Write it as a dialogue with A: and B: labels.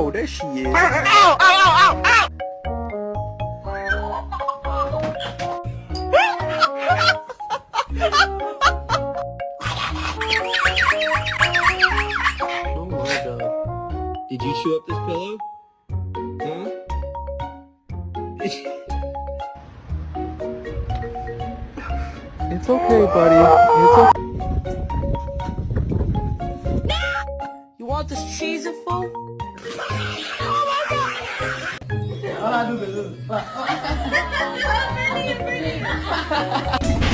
A: Oh, there she is.
B: Ow! Ow! Ow! Ow! Ow!
A: Oh my god. Did you chew up this pillow? Huh? It's okay, buddy. It's okay.
C: You want this cheese and food?
B: Oh my god!